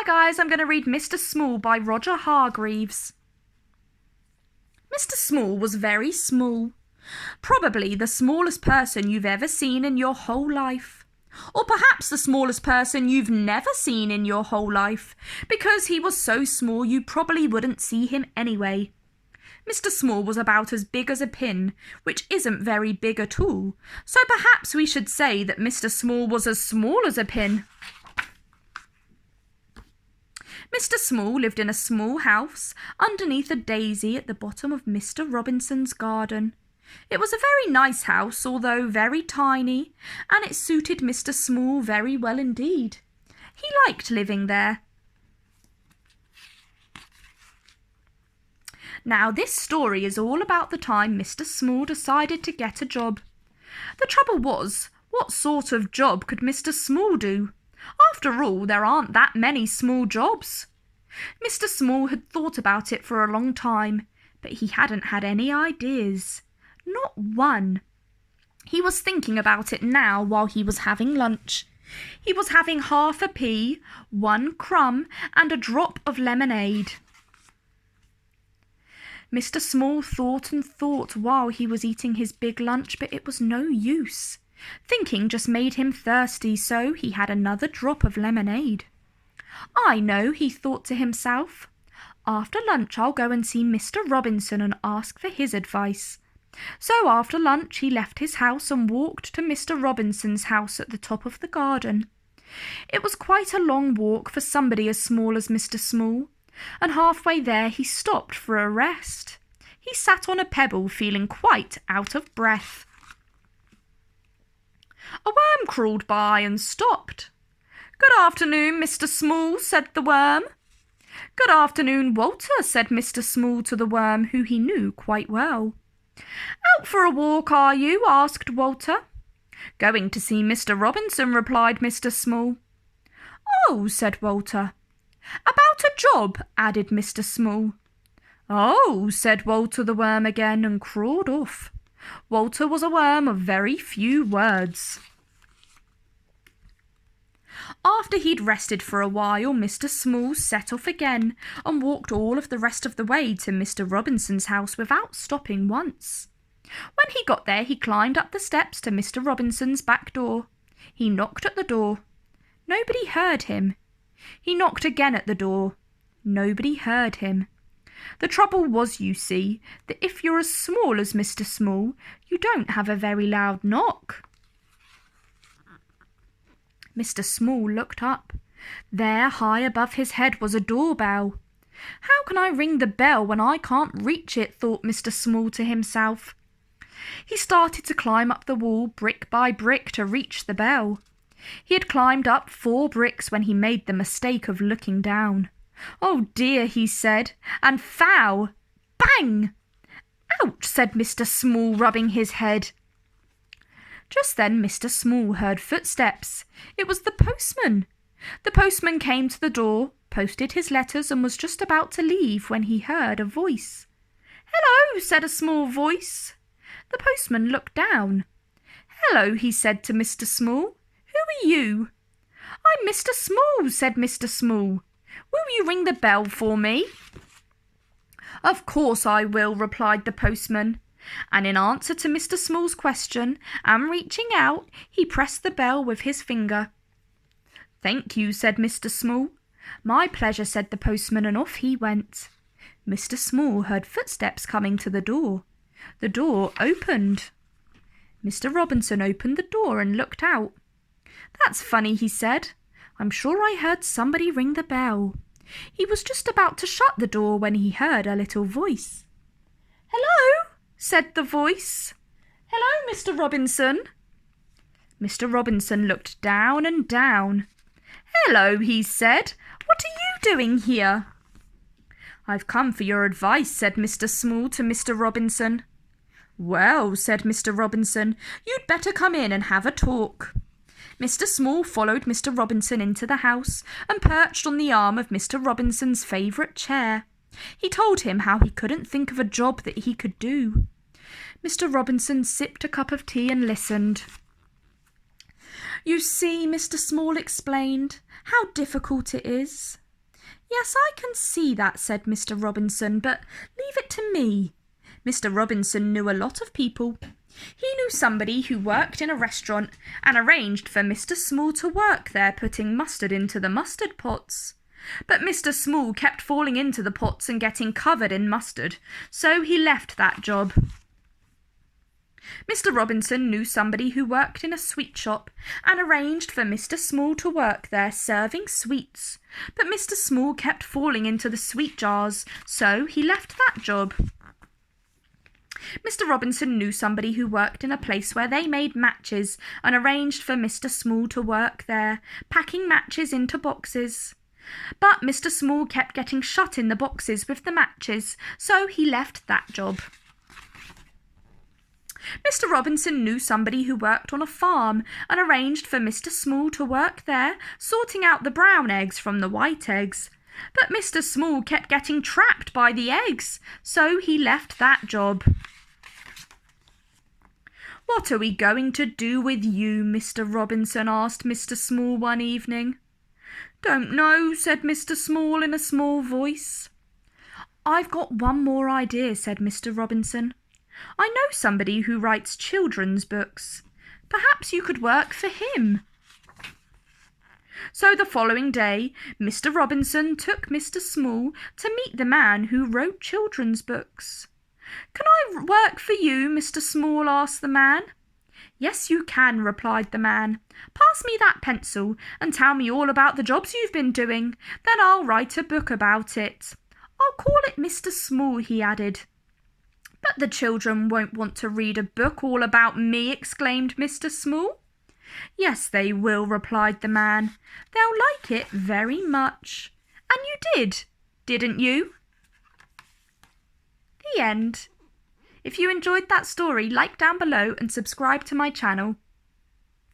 Hi guys, I'm going to read Mr. Small by Roger Hargreaves. Mr. Small was very small, probably the smallest person you've ever seen in your whole life. Or perhaps the smallest person you've never seen in your whole life, because he was so small you probably wouldn't see him anyway. Mr. Small was about as big as a pin, which isn't very big at all, so perhaps we should say that Mr. Small was as small as a pin. Mr. Small lived in a small house underneath a daisy at the bottom of Mr. Robinson's garden. It was a very nice house, although very tiny, and it suited Mr. Small very well indeed. He liked living there. Now, this story is all about the time Mr. Small decided to get a job. The trouble was, what sort of job could Mr. Small do? After all, there aren't that many small jobs. Mr. Small had thought about it for a long time, but he hadn't had any ideas. Not one. He was thinking about it now while he was having lunch. He was having half a pea, 1 crumb, and a drop of lemonade. Mr. Small thought and thought while he was eating his big lunch, but it was no use. Thinking just made him thirsty, so he had another drop of lemonade. I know, he thought to himself. After lunch I'll go and see Mr. Robinson and ask for his advice. So after lunch he left his house and walked to Mr. Robinson's house at the top of the garden. It was quite a long walk for somebody as small as Mr. Small, and halfway there he stopped for a rest. He sat on a pebble, feeling quite out of breath. A worm crawled by and stopped. "Good afternoon, Mr. Small," said the worm. "Good afternoon, Walter," said Mr. Small to the worm, who he knew quite well. "Out for a walk, are you?" asked Walter. "Going to see Mr. Robinson," replied Mr. Small. "Oh," said Walter. "About a job," added Mr. Small. "Oh," said Walter the worm again, and crawled off. Walter was a worm of very few words. After he'd rested for a while, Mr. Small set off again and walked all of the rest of the way to Mr. Robinson's house without stopping once. When he got there, he climbed up the steps to Mr. Robinson's back door. He knocked at the door. Nobody heard him. He knocked again at the door. Nobody heard him. The trouble was, you see, that if you're as small as Mr. Small, you don't have a very loud knock. Mr. Small looked up. There, high above his head, was a doorbell. "How can I ring the bell when I can't reach it?" thought Mr. Small to himself. He started to climb up the wall brick by brick to reach the bell. He had climbed up 4 bricks when he made the mistake of looking down. "Oh dear," he said, and foul! Bang! "Ouch," said Mr. Small, rubbing his head. Just then Mr. Small heard footsteps. It was the postman. The postman came to the door, posted his letters, and was just about to leave when he heard a voice. "Hello," said a small voice. The postman looked down. "Hello," he said to Mr. Small. "Who are you?" "I'm Mr. Small," said Mr. Small. "Will you ring the bell for me?" "Of course I will," replied the postman. And in answer to Mr. Small's question, and reaching out, he pressed the bell with his finger. "Thank you," said Mr. Small. "My pleasure," said the postman, and off he went. Mr. Small heard footsteps coming to the door. The door opened. Mr. Robinson opened the door and looked out. "That's funny," he said. "I'm sure I heard somebody ring the bell." He was just about to shut the door when he heard a little voice. "Hello," said the voice. "Hello, Mr. Robinson." Mr. Robinson looked down and down. "Hello," he said. "What are you doing here?" "I've come for your advice," said Mr. Small to Mr. Robinson. "Well," said Mr. Robinson, "you'd better come in and have a talk." Mr. Small followed Mr. Robinson into the house and perched on the arm of Mr. Robinson's favourite chair. He told him how he couldn't think of a job that he could do. Mr. Robinson sipped a cup of tea and listened. "You see," Mr. Small explained, "how difficult it is. Yes, I can see that, said Mr. Robinson, but leave it to me. Mr. Robinson knew a lot of people. He knew somebody who worked in a restaurant and arranged for Mr. Small to work there putting mustard into the mustard pots. But Mr. Small kept falling into the pots and getting covered in mustard, so he left that job. Mr. Robinson knew somebody who worked in a sweet shop and arranged for Mr. Small to work there serving sweets, but Mr. Small kept falling into the sweet jars, so he left that job. Mr. Robinson knew somebody who worked in a place where they made matches and arranged for Mr. Small to work there, packing matches into boxes. But Mr. Small kept getting shut in the boxes with the matches, so he left that job. Mr. Robinson knew somebody who worked on a farm and arranged for Mr. Small to work there, sorting out the brown eggs from the white eggs. But Mr. Small kept getting trapped by the eggs, so he left that job. "What are we going to do with you, Mr. Robinson?" asked Mr. Small one evening. "Don't know," said Mr. Small in a small voice. "I've got one more idea," said Mr. Robinson. "I know somebody who writes children's books. Perhaps you could work for him." So the following day, Mr. Robinson took Mr. Small to meet the man who wrote children's books. "Can I work for you, Mr. Small?" asked the man. "Yes, you can," replied the man. "Pass me that pencil and tell me all about the jobs you've been doing. Then I'll write a book about it. I'll call it Mr. Small," he added. "But the children won't want to read a book all about me," exclaimed Mr. Small. "Yes, they will," replied the man. "They'll like it very much. And you did, didn't you?" The end. If you enjoyed that story, like down below and subscribe to my channel.